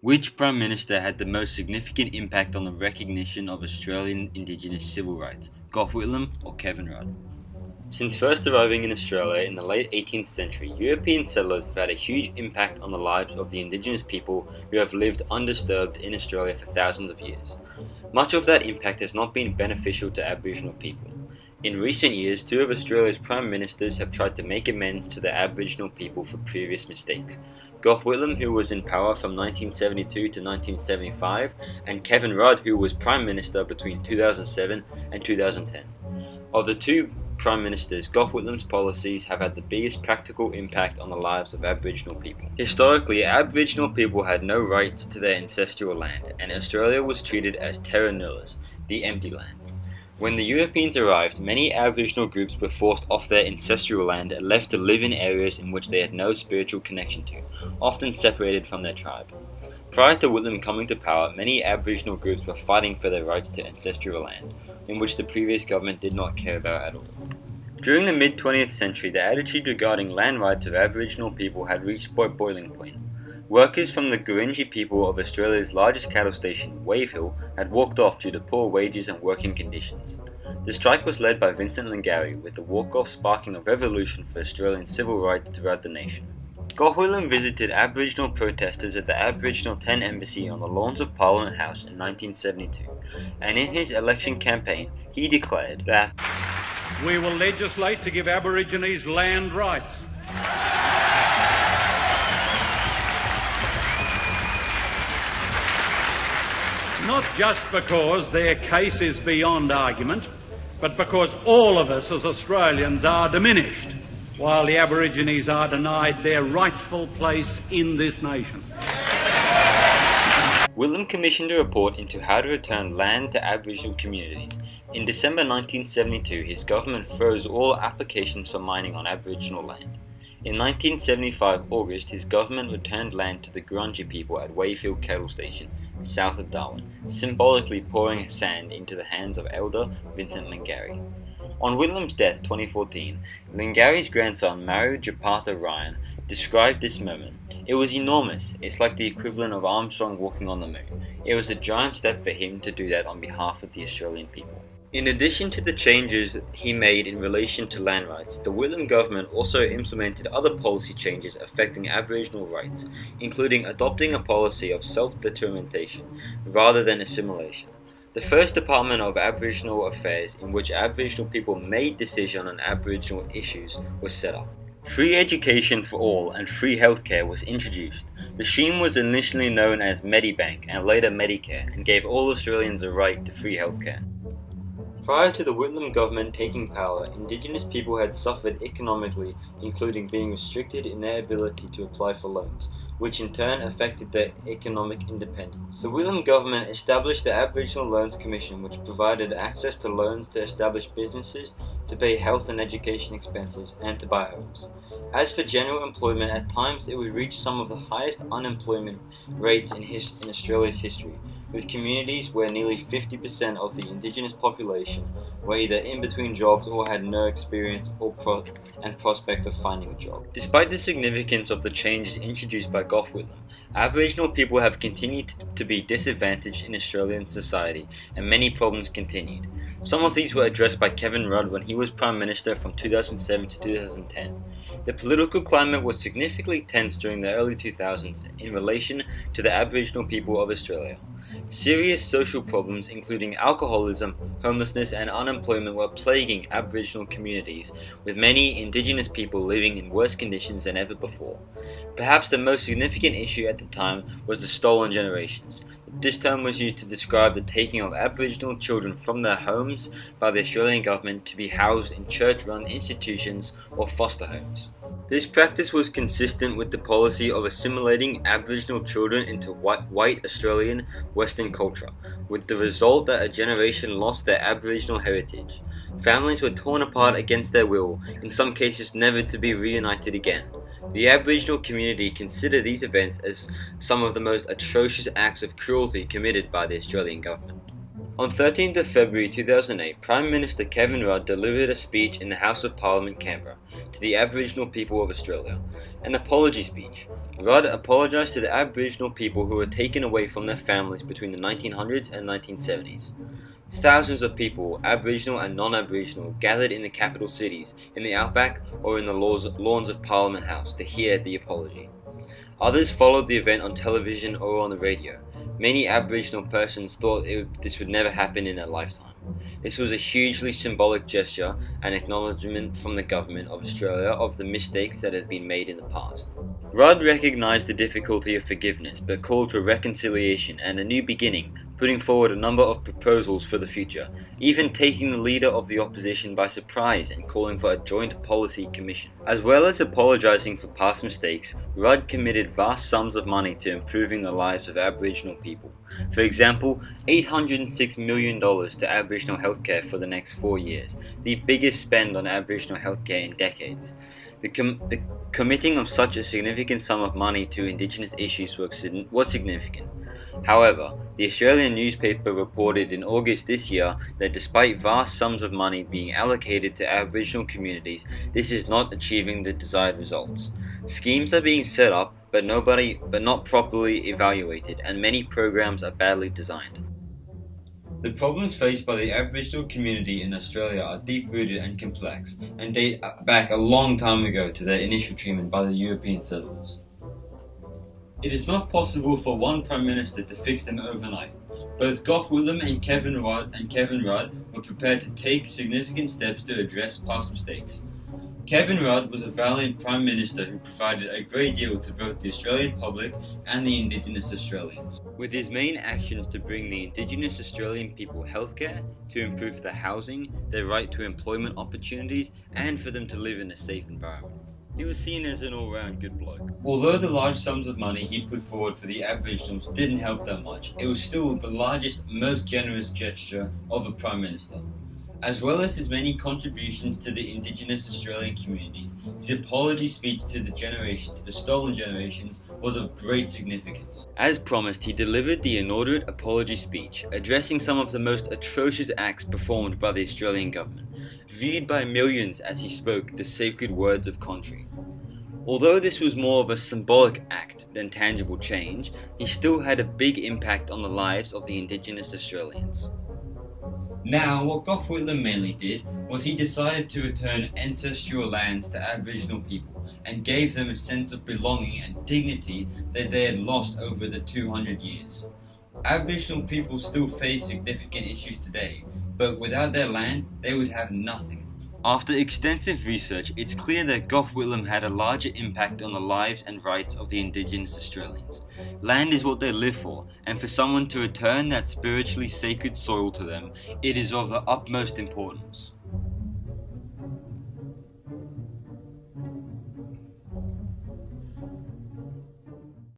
Which Prime Minister had the most significant impact on the recognition of Australian Indigenous civil rights, Gough Whitlam or Kevin Rudd? Since first arriving in Australia in the late 18th century, European settlers have had a huge impact on the lives of the Indigenous people who have lived undisturbed in Australia for thousands of years. Much of that impact has not been beneficial to Aboriginal people. In recent years, two of Australia's Prime Ministers have tried to make amends to the Aboriginal people for previous mistakes. Gough Whitlam, who was in power from 1972 to 1975, and Kevin Rudd, who was Prime Minister between 2007 and 2010. Of the two Prime Ministers, Gough Whitlam's policies have had the biggest practical impact on the lives of Aboriginal people. Historically, Aboriginal people had no rights to their ancestral land, and Australia was treated as terra nullius, the empty land. When the Europeans arrived, many Aboriginal groups were forced off their ancestral land and left to live in areas in which they had no spiritual connection to, often separated from their tribe. Prior to Whitlam coming to power, many Aboriginal groups were fighting for their rights to ancestral land, in which the previous government did not care about at all. During the mid-20th century, the attitude regarding land rights of Aboriginal people had reached boiling point. Workers from the Gurindji people of Australia's largest cattle station, Wave Hill, had walked off due to poor wages and working conditions. The strike was led by Vincent Lingiari, with the walk-off sparking a revolution for Australian civil rights throughout the nation. Gough Whitlam visited Aboriginal protesters at the Aboriginal 10 Embassy on the lawns of Parliament House in 1972, and in his election campaign he declared that we will legislate to give Aborigines land rights. Not just because their case is beyond argument, but because all of us as Australians are diminished, while the Aborigines are denied their rightful place in this nation. Whitlam commissioned a report into how to return land to Aboriginal communities. In December 1972, his government froze all applications for mining on Aboriginal land. In 1975 August, his government returned land to the Gurindji people at Wave Hill Cattle Station, south of Darwin, symbolically pouring sand into the hands of elder Vincent Lingiari. On Whitlam's death 2014, Lingari's grandson Mario Japatha Ryan described this moment. It was enormous. It's like the equivalent of Armstrong walking on the moon. It was a giant step for him to do that on behalf of the Australian people. In addition to the changes he made in relation to land rights, the Whitlam government also implemented other policy changes affecting Aboriginal rights, including adopting a policy of self-determination rather than assimilation. The first Department of Aboriginal Affairs in which Aboriginal people made decisions on Aboriginal issues was set up. Free education for all and free healthcare was introduced. The scheme was initially known as Medibank and later Medicare, and gave all Australians a right to free healthcare. Prior to the Whitlam government taking power, Indigenous people had suffered economically, including being restricted in their ability to apply for loans, which in turn affected their economic independence. The Whitlam government established the Aboriginal Loans Commission, which provided access to loans to establish businesses, to pay health and education expenses, and to buy homes. As for general employment, at times it would reach some of the highest unemployment rates in Australia's history, with communities where nearly 50% of the Indigenous population were either in between jobs or had no experience and prospect of finding a job. Despite the significance of the changes introduced by Gough Whitlam, Aboriginal people have continued to be disadvantaged in Australian society, and many problems continued. Some of these were addressed by Kevin Rudd when he was Prime Minister from 2007 to 2010. The political climate was significantly tense during the early 2000s in relation to the Aboriginal people of Australia. Serious social problems including alcoholism, homelessness and unemployment were plaguing Aboriginal communities, with many Indigenous people living in worse conditions than ever before. Perhaps the most significant issue at the time was the stolen generations. This term was used to describe the taking of Aboriginal children from their homes by the Australian government to be housed in church-run institutions or foster homes. This practice was consistent with the policy of assimilating Aboriginal children into white Australian Western culture, with the result that a generation lost their Aboriginal heritage. Families were torn apart against their will, in some cases never to be reunited again. The Aboriginal community consider these events as some of the most atrocious acts of cruelty committed by the Australian government. On 13th of February 2008, Prime Minister Kevin Rudd delivered a speech in the House of Parliament, Canberra. to the Aboriginal people of Australia. An apology speech. Rudd apologised to the Aboriginal people who were taken away from their families between the 1900s and 1970s. Thousands of people, Aboriginal and non-Aboriginal, gathered in the capital cities, in the outback, or in the lawns of Parliament House to hear the apology. Others followed the event on television or on the radio. Many Aboriginal persons thought this would never happen in their lifetime. This was a hugely symbolic gesture and acknowledgement from the Government of Australia of the mistakes that had been made in the past. Rudd recognised the difficulty of forgiveness but called for reconciliation and a new beginning, putting forward a number of proposals for the future, even taking the leader of the opposition by surprise and calling for a joint policy commission. As well as apologising for past mistakes, Rudd committed vast sums of money to improving the lives of Aboriginal people. For example, $806 million to Aboriginal healthcare for the next 4 years, the biggest spend on Aboriginal healthcare in decades. The committing of such a significant sum of money to Indigenous issues was significant. However, the Australian newspaper reported in August this year that despite vast sums of money being allocated to Aboriginal communities, this is not achieving the desired results. Schemes are being set up, but not properly evaluated, and many programs are badly designed. The problems faced by the Aboriginal community in Australia are deep-rooted and complex, and date back a long time ago to their initial treatment by the European settlers. It is not possible for one Prime Minister to fix them overnight. Both Gough Whitlam and Kevin Rudd were prepared to take significant steps to address past mistakes. Kevin Rudd was a valiant Prime Minister who provided a great deal to both the Australian public and the Indigenous Australians, with his main actions to bring the Indigenous Australian people healthcare, to improve their housing, their right to employment opportunities, and for them to live in a safe environment. He was seen as an all-round good bloke. Although the large sums of money he put forward for the Aboriginals didn't help that much, it was still the largest, most generous gesture of a Prime Minister. As well as his many contributions to the Indigenous Australian communities, his apology speech to the stolen generations was of great significance. As promised, he delivered the inaugural apology speech, addressing some of the most atrocious acts performed by the Australian government, viewed by millions as he spoke the sacred words of country. Although this was more of a symbolic act than tangible change, he still had a big impact on the lives of the Indigenous Australians. Now, what Gough Whitlam mainly did was he decided to return ancestral lands to Aboriginal people and gave them a sense of belonging and dignity that they had lost over the 200 years. Aboriginal people still face significant issues today, but without their land, they would have nothing. After extensive research, it's clear that Gough Whitlam had a larger impact on the lives and rights of the Indigenous Australians. Land is what they live for, and for someone to return that spiritually sacred soil to them, it is of the utmost importance.